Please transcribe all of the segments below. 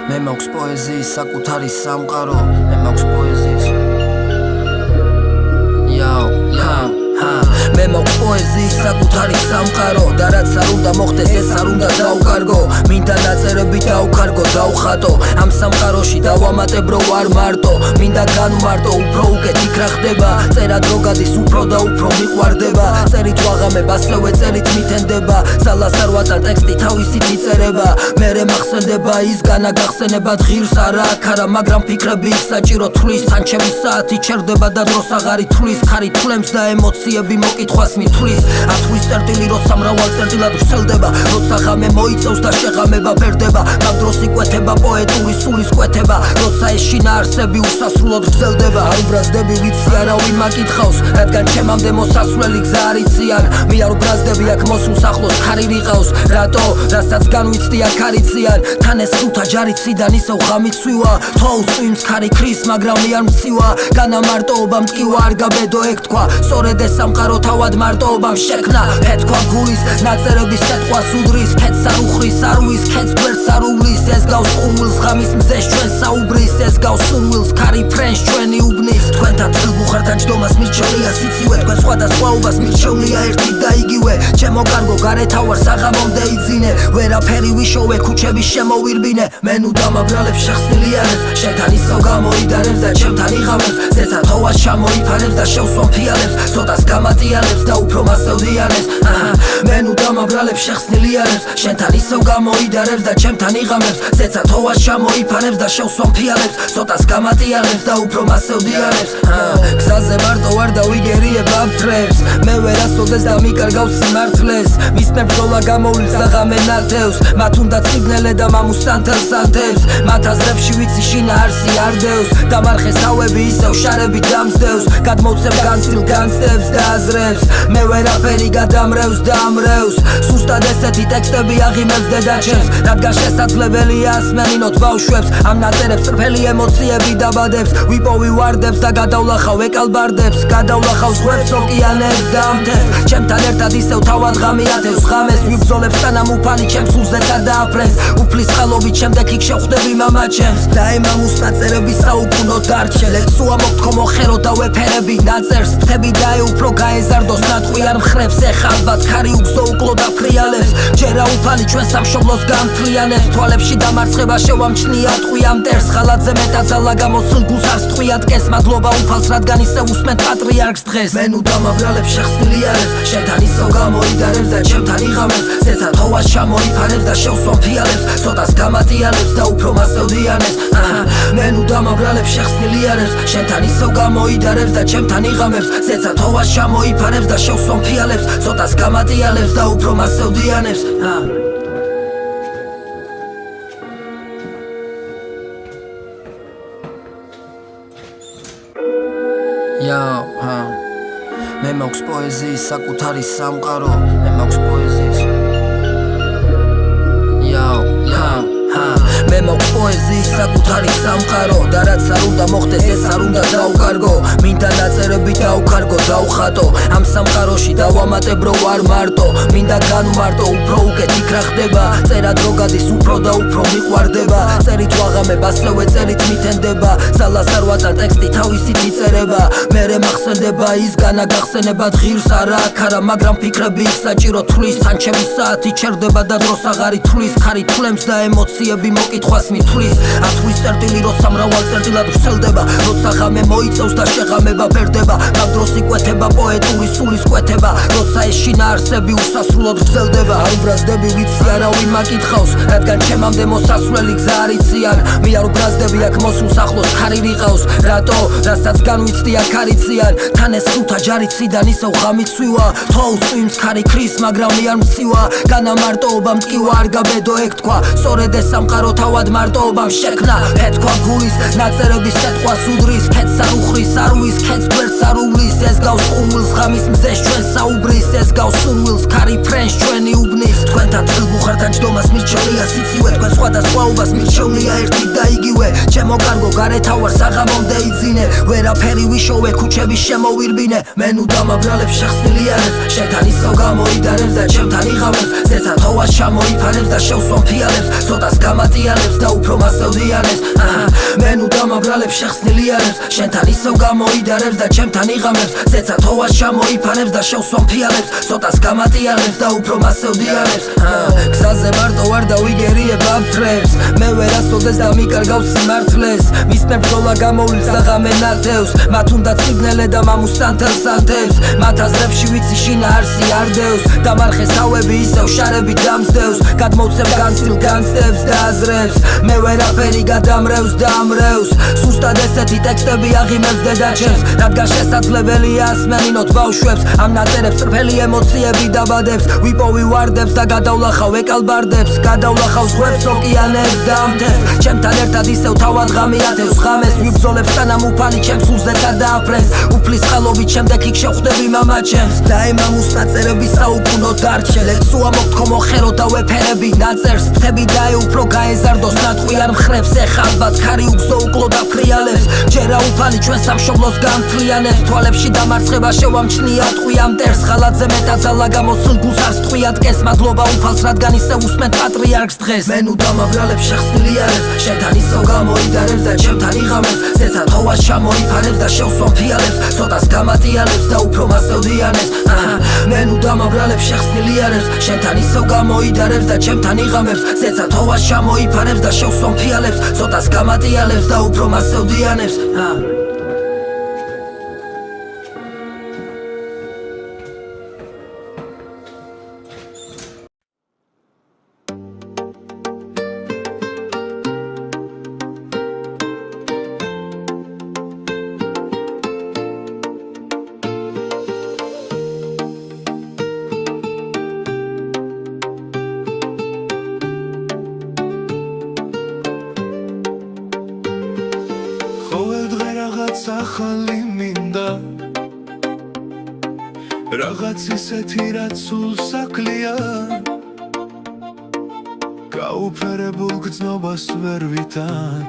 მე მაქვს პოეზიის საკუთარი სამყარო, მე მაქვს პოეზიის მე მაქვს პოეზიის საკუთარი სამყარო და რაც არ უნდა მოხდეს ეს არ უნდა დავკარგო მინდა ნაწერები დავკარგო დავხატო ამ სამყაროში დავამატებ რო არ მარტო მინდა განვმარტო უფრო უკეთ იქ რა ხდება წერა დრო გადის უფრო და უფრო მიყვარდება წერით ვაღამებ ასევე წერით მითენდება ძალას არ ვატარ ტექსტი თავისით იწერება მერე მახსენდება ის განა გახსენებად ღირს არა აქ არა მაგრამ ფიქრები იქ საჭირო თვლის თან ჩემი საათი ჩერდება და დროს აღარ ითვლის ხარი თვლემს და ემოციები მოკითხვას მithwlis ათვლის წერტილი როცა მრავალ წერტილად ვრცელდება როცა ღამე მოიწევს და შეღამება ფერდება მაგ დროს იკვეთება პოეტური სულის კვეთება როცა ეს შინაარსები უსასრულოდ ვრცელდება არ უბრაზდები ვიცი არავინ მაკითხავს რადგან ჩემამდე მოსასვლელი გზა არ იციან მე არ უბრაზდები აქ მოსულს ახლოს ხარი რიყავს რატო რასაც განვიცდი აქ არ იციან თან ეს სუთა ჯარიციდან ისევ ღამით სვივა თოუს წვიმს ხარი ქრის მაგრამ მე არ მცივა განა მარტოობა მტკივა არ გაბედო ეგ თქვა სწორედ ეს სამყარო თავად მარტოობამ შექმნა ეთქვა გულის ნაწერების სეტყვას უდრის ქეთს არ უხრის არ ვის ქეთს გვერდს არ უვლის ეს გავს ყუმილს ღამის მზეს ჩვენ საუბრის ეს გავს სურვილს ქარი ფრენს ჩვენი უბნის თქვენთან თბილბუხართან ჯდომას მირჩევნია სიცივე თქვენ სხვადასხვაობას მირჩევნია ერთი და იგივე ჩემო კარგო გარეთავარ საღამომდე იძინე ვერაფერი ვიშოვე ქუჩების შემოვირბინე მე ნუ დამაბრალებ შეხსნილი არებს შენთან ისო გამოიდარებს და ჩემთან იღამებს ზეცა თოვას ჩამოიფარებს და შევსვამ ფიალებს სოდას გამატიალებს და უფრო მასევდიანებს მე ნუ დამაბრალებ შეხსნილი არებს შენთან ისევ გამოიდარებს და ჩემთან იღამებს ზეცა თოვას ჩამოიფარებს და შევსვამ ფიალებს სოდას გამატიალებს და უფრო მასევდიანებს გზაზე მარტო ვარ და ვიგერიებ აფთრებს მე ვერასოდეს და მიკარგავს სიმართლეს მისმე ბრძოლა გამოვლს და ღამე ნათევს მათ უნდა ციგნელე და მამუსანთელს ანთებს მათ აზრებში ვიცი შინაარსი არ დევს დამარხეს თავები ისევ შარებით დამსდევს გადმოვცემ განცდილ განცდებს და აზრებს მე ვერაფერი გადამრევს და ამრევს სუსტად ესეთი ტექსტები აღიმევს დედაჩემს რადგან შესაძლებელია ასმენინოთ ბავშვებს ამ ნაწერებს წრფელი ემოციები დაბადებს ვიპოვი ვარდებს და გადავლახავ ეკალბარდებს გადავლახავ ზღვებს ოკეანეებს და ამთებს ჩემთან ერთად ისევ თავად ღამე ათევს ღამეს ვიბრძოლებ სანამ უფალი ჩემს სულზე გადააფრენს უფლის ხალობით შემდეგ იქ შევხვდები მამა ჩემს და ემამუს ნაწერები საუკუნო დარჩენ ლექსუა მოგთქო მოხერო და ვეფერები ნაწერს ფრთები და უფრო გაეზარდოს ნატყვიან მხრებს ეხ ალბათ ხარი უგზო უკლო და ფრიალებს ჯერა უფალი ჩვენ სამშობლოს გამთლიანებს თვალებში დამარცხება შევამჩნია ტყვია მტერს ხალათზე მეტად ძალა გამოსულ გულს არ სტყვია დგეს მადლობა უფალს რადგან ისე უსმენ პატრიარქს დღეს მე ნუ დამაბრალებ შეხსნილი არებს შენთან ისევ გამოიდარებს და ჩემთან იღამებს ზეცა თოვას ჩამოიფარებს და შევსვამ ფიალებს სოდას გამატიალებს და უფრო მასევდიანებს მე ნუ დამაბრალებ შეხსნილი არებს შენთან ისევ გამოიდარებს და ჩემთან იღამებს ზეცა თოვას ჩამოიფარებს და შევსვამ ფიალებს სოდას გამატიალებს და უფრო მასევდიანებს მე მაქვს პოეზიის საკუთარი სამყარო მე მაქვს პოეზიის მე მაქვს პოეზიის საკუთარი სამყარო და რაც არ უნდა მოხდეს ეს არ უნდა დავკარგო მინდა ნაწერები დავკარგო დავხატო ამ სამყაროში დავამატებ რო არ მარტო მინდა განვმარტო უფრო უკეთ იქ რა ხდება წერა დრო გადის უფრო და უფრო მიყვარდება წერით ვაღამებ ასევე წერით მითენდება ძალას არ ვატარ ტექსტი თავისით იწერება მერე მახსენდება ის განა გახსენებად ღირს არა აქ არა მაგრამ ფიქრები იქ საჭირო თვლის თან ჩემი საათი ჩერდება და დროს აღარ ითვლის ხარი თვლემს და ემოციები მოკითხვას მithwlis ათვლის წერტილი როცა მრავალ წერტილად ვრცელდება როცა ღამე მოიწევს და შეღამება ფერდება მაგ დროს იკვეთება პოეტური სულის კვეთება როცა ეს შინაარსები უსასრულოდ ვრცელდება არ უბრაზდები ვიცი არავინ მაკითხავს რადგან ჩემამდე მოსასვლელი გზა არ იციან მე არ უბრაზდები აქ მოსულს ახლოს ხარი რიყავს რატო რასაც განვიცდი აქ არ იციან თან ეს სუთა ჯარიციდან ისევ ღამით სვივა თოუს წვიმს ხარი ქრის მაგრამ მე არ მცივა განა მარტოობა მტკივა არ გაბედო ეგ თქვა სწორედ ეს სამყარო თავად მარტოობამ შექმნა ეთქვა გულის ნაწერების სეტყვას უდრის ქეთს არ უხრის არ ვის ქეთს გვერდს არ უვლის ეს გავს ყუმილს ღამის მზეს ჩვენ ჩვენ საუბრის ეს გავს სურვილს ქარი ფრენს ჩვენი უბნის თქვენთან თბილბუხართან ჯდომას მირჩევნია სიცივე თქვენ სხვადასხვაობას მირჩევნია ერთი და იგივე ჩემო კარგო გარეთავარ საღამომდე იძინე ვერაფერი ვიშოვე ქუჩების შემოვირბინე მე ნუ დამაბრალებ შეხსნილი არებს შენთან ისო გამოიდარებს და ჩემთან იღამებს ზეცა თოვას ჩამოიფარებს და შევსვამ ფიალებს ცოტას გამატიანებს და უფრო მასევდიანებს მე ნუ დამაბრალებ შეხსნილი არებს შენთან ისო გამოიდარებს და ჩემთან იღამებს ზეცა თოვას ჩამოიფარებს და შევსვამ ფიალებს ცოტას გამატიანებს და უფრო მასევდიანებს გზაზე მარტო ვარ და ვიგერიებ ამ ტრებს მე ვერასოდეს და მიკარგავს სიმართლეს მისმე ბრძოლა გამოვლს აღამე ნათევს მათ უნდა ციგნელე და მამუსანთელს ანთებს მათ აზრებში ვიცი შინაარსი არდევს დამარხეს თავები ისევ შარები დამსდევს გადმოვცემ განცდილ განცდებს და აზრებს მე ვერაფერი გადამრევს და ამრევს სუსტად ესეთი ტექსტები აღიმებს დედაჩემს რადგან შესაძლებელია ასმენინოთ ბავშვებს ამ ნაწერებს წრფელი ემოციები დაბადებს ვიპოვი ვარდებს და გადავლახავ ეკალბარდებს გადავლახავ ზღვებს ოკეანეებს და ამთებს ჩემთან ერთად ისევ თავად ღამი ათევს ღამეს ვიბრძოლებ სანამ უფალი ჩემს სულზეცა დააფრენს უფლის ხალობით შემდეგ იქ შევხვდები მამაჩემს და ემამუს ნაწერები საუკუნო დარჩენ ლექსუა მოგთქო მოხერო და ვეფერები ნაწერს ფრთები დაეუფრო გაეზარდოს ნატყვიან მხრებს ეხ ალბათ ქარი უგზო უკლო და ფრიალებს ჯერა უფალი ჩვენ სამშობლოს გამთლიანებს თვალებში დამარცხება შევამჩნია ტყვია მტერს ხალათზე მეტაძალა გამოსულ გულს არს ტყვია დგეს მადლობა უფალს რადგან ისე უსმენთ პატრიარქს დღეს მე ნუ დამაბრალებ შეხსნილი არებს შენთან ისო გამოიდარებს და ჩემთან იღამებს ზეცა თოვას ჩამოიფარებს და შევსვამ ფიალებს ცოტას გამატიანებს და უფრო მასევდიანებს მე ნუ დამაბრალებ შეხსნილი არებს შენთან ისო გამოიდარებს და ჩემთან იღამებს ზეცა თოვას ჩამოიფარებს და შევსვამ ფიალებს ცოტას გამატიანებს და უფრო მასევდიანებს ახალი მინდა რაღაც ისეთი რაც სულს აკლია გაუფერებულ გრძნობას ვერ ვითან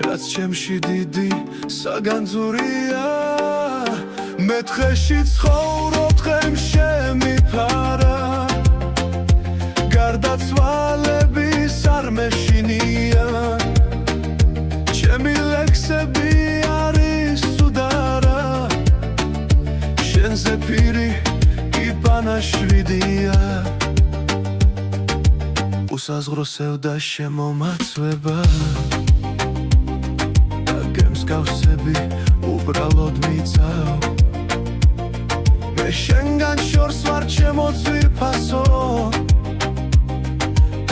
რაც ჩემში დიდი საგანძურია მე დღეში ცხოვრობ დღემ შემიფარა გარდაცვალების არ მეშინია ჩემი ლექსები არის უდარა შენზე პირი იპანაშვიდია უსაზღრო სევდა შემომაცვება და გემსგავსები უბრალოდ მიწავ მე შენგან შორს ვარ ჩემო ძვირფასო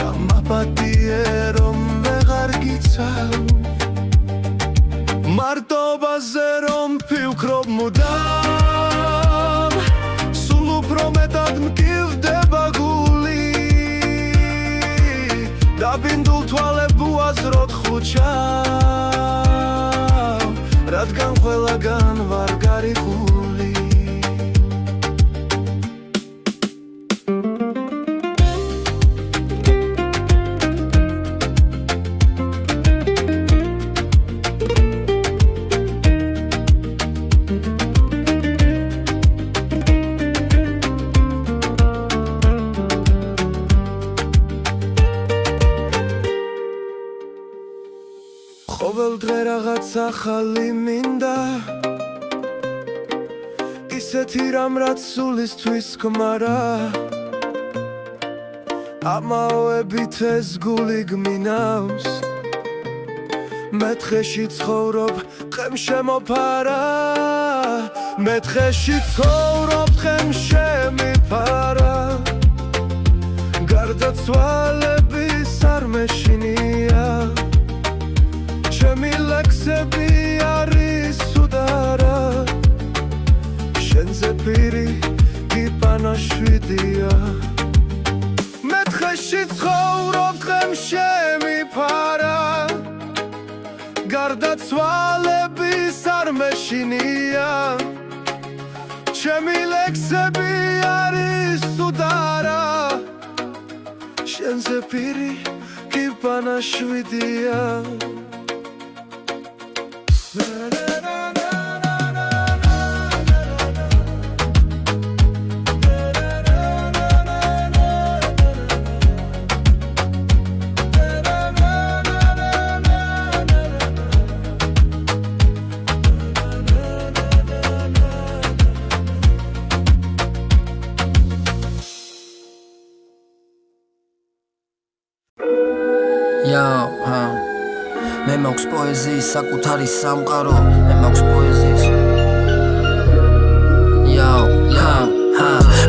და მაპატიე რომ ვეღარ გიცავ მარტობაზე რომ ფიქრობ მუდამ სულ უფრო მეტად მკივდება გული დაბინდულ თვალებ უაზროდ ხუჩავ რადგან ყველაგან ვარ გარიყული ყოველ დღე რაღაც ახალი მინდა ისეთი რამ რაც სულისთვის გმარა ამაოებით ეს გული გმინავს მე დღეში ცხოვრობ დღემ შემოფარა მე დღეში ცხოვრობ დღემ შემიფარა გარდაცვალების არ მეშინია ჩემი ლექსები არის უდარა შენზე პირი იპანაშვიდია მე დღეში ცხოვრობ დღემ შემიფარა გარდაცვალების არ მეშინია ჩემი ლექსები არის უდარა შენზე პირი კი ბანაშვიდია მე მაქვს პოეზიის საკუთარი სამყარო მე მაქვს პოეზიის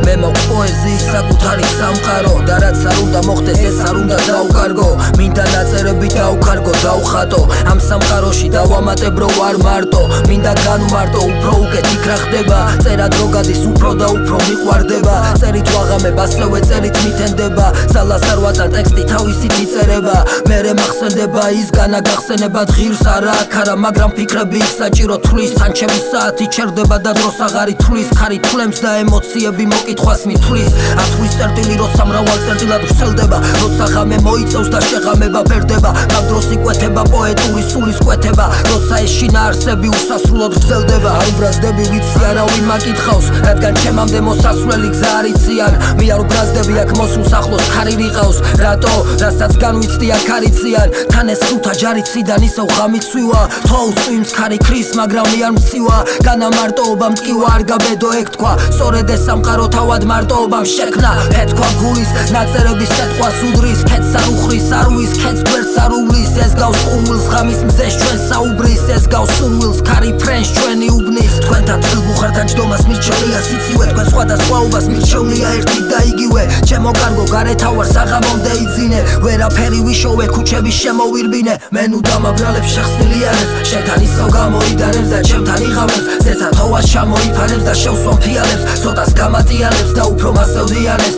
მე მაქვს პოეზიის საკუთარი სამყარო და რაც არ უნდა მოხდეს ეს არ უნდა დავკარგო მინდა ნაწერები დავკარგო დავხატო ამ სამყაროში დავამატებრო ვარ მარტო მინდა განვმარტო უფრო უკეთ იქ რა ხდება წერა დრო გადის უფრო და უფრო მიყვარდება წერით ვაღამებ ასევე წერით მითენდება ძალას არ ვატა ტექსტი თავისით იწერება მერე მახსენდება ის განა გახსენება ღირს არა აქ არა მაგრამ ფიქრები იქ საჭირო თვლის თან ჩემი საათი ჩერდება და დროს აღარ ითვლის ხარი თვლემს და ემოციები მოკითხვას მithვლის ათვლის წერტილი როცა მრავალ წერტილად ვრცელდება როცა ღამე მოიწევს და შეღამება ფერდება მაგ დროს იკვეთება პოეტური სულის კვეთება როცა ეს შინაარსები უსასრულოდ გრძელდება არ უბრაზდები ვიცი არავინ მაკითხავს რადგან ჩემამდე მოსასვლელი გზა არ იციან მე არ უბრაზდები აქ მოსულს ახლოს ხარი რიყავს რატო რასაც განვიცდი აქ არ იციან თან ეს სუთა ჯარიციდან ისევ ღამით სვივა თოუს წვიმს ხარი ქრის მაგრამ მე არ მცივა განამარტოობა მტკივა არ გაბედო ეგ თქვა სწორედ ეს სამყარო თავად მარტოობამ შექმნა ფეთქვა გულის ნაწერების სეტყვას უდრის ქეთს არ უხრის არ უის ქეთს გვერდს არ უვლის ეს გავს ყუმილს ღამის მზეს ჩვენ საუბრის ეს გავს სურვილს ქარი ფრენს ჩვენი უბნის თქვენთან თბილბუხართან ჯდომას მირჩევნია სიცივე თქვენ სხვადასხვაობას მირჩევნია ერთი და იგივე ჩემო კარგო გარეთავარ საღამომდე იძინე ვერაფერი ვიშოვე ქუჩების შემოვირბინე მე ნუ დამაბრალებ შეხსნილიანებს შენთან ისევ გამოიდარებს და ჩემთან იღამებს ზეცა თოვას ჩამოიფარებს და შევსვამ ფიალებს ცოტას გამატიანებს და უფრო მასევდიანებს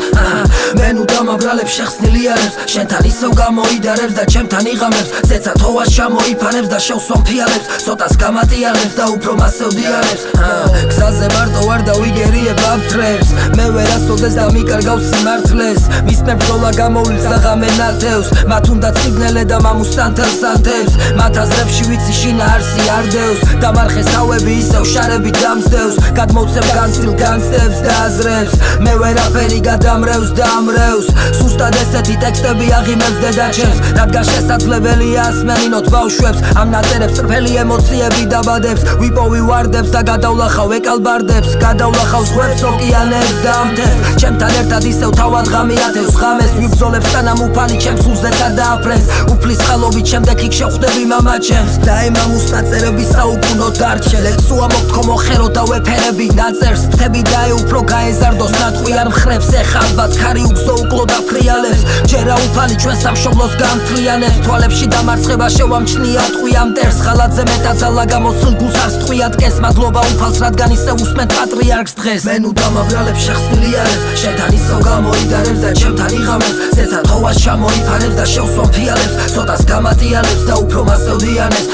მე ნუ დამაბრალებ შეხსნილიანებს შენთან ისევ გამოიდარებს და ჩემთან იღამებს ზეცა თოვას ჩამოიფარებს და შევსვამ ფიალებს ცოტას გამატიანებს და უფრო მასევდიანებს გზაზე მარტო ვარ და ვიგერიებ აფრებს მე ვერასოდეს და მიკარგავს სიმართლეს მისნებ ბრძოლა გამოვლს და ღამე ნათევს მათ უნდა ციგნელე და მამუსანთელს ანთებს მათ აზრებში ვიცი შინაარსი არ დევს დამარხეს თავები ისევ შარებით დამსდევს გადმოვცემ განცდილ განცდებს და აზრებს მე ვერაფერი გადამრევს და ამრევს სუსტად ესეთი ტექსტები აღიმებს დედაჩემს რადგან შესაძლებელია ასმენინოთ ბავშვებს ამ ნაწერებს წრფელი ემოციები დაბადებს ვიპოვი ვარდებს და გადავლახავ ეკალბარდებს გადავლახავ ზღვებს ოკეანეებს და ამთებს ჩემთან ერთად ისევ თავად ღამე ათევს ღამეს ვიბრძოლებ სანამ უფალი ჩემს სულზეთა დააფრენს უფლის ხალობით შემდეგ იქ შევხვდები მამაჩემს და ემამუს ნაწერები საუკუნო დარჩე ლექსუა მოგთქო მოხერო და ვეფერები ნაწერს ფრთები დაე უფრო გაეზარდოს ნატყვი არ მხრებს ეხა ალბათ ხარი უგზო უკლო და ფრიალებს ჯერა უფალი ჩვენ სამშობლოს გამთლიანებს თვალებში დამარცხება შევამჩნია ტყვია მტერს ხალათზე მეტად ძალა გამოსულ გულს არ სტყვია დგეს მადლობა უფალს რადგან ისევ უსმენთ პატრიარქს დღეს მე ნუ დამაბრალებ შეხსნილიანებს შენთან ისევ გამოიდარებს და ჩემთან იღამებს ზეცა თოვას ჩამოიფარებს და შევსვამ ფიალებს ცოტას გამატიანებს და უფრო მასევდიანებს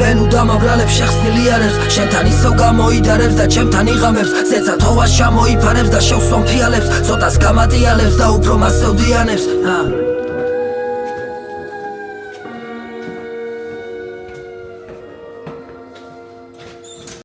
მე ნუ დამაბრალებ შეხსნილიანებს შენთან ისევ გამოიდარებს და ჩემთან იღამებს ზეცა თოვას ჩამოიფარებს და შევსვამ ფიალებს ცოტას გამატიანებს და უფრო მასევდიანებს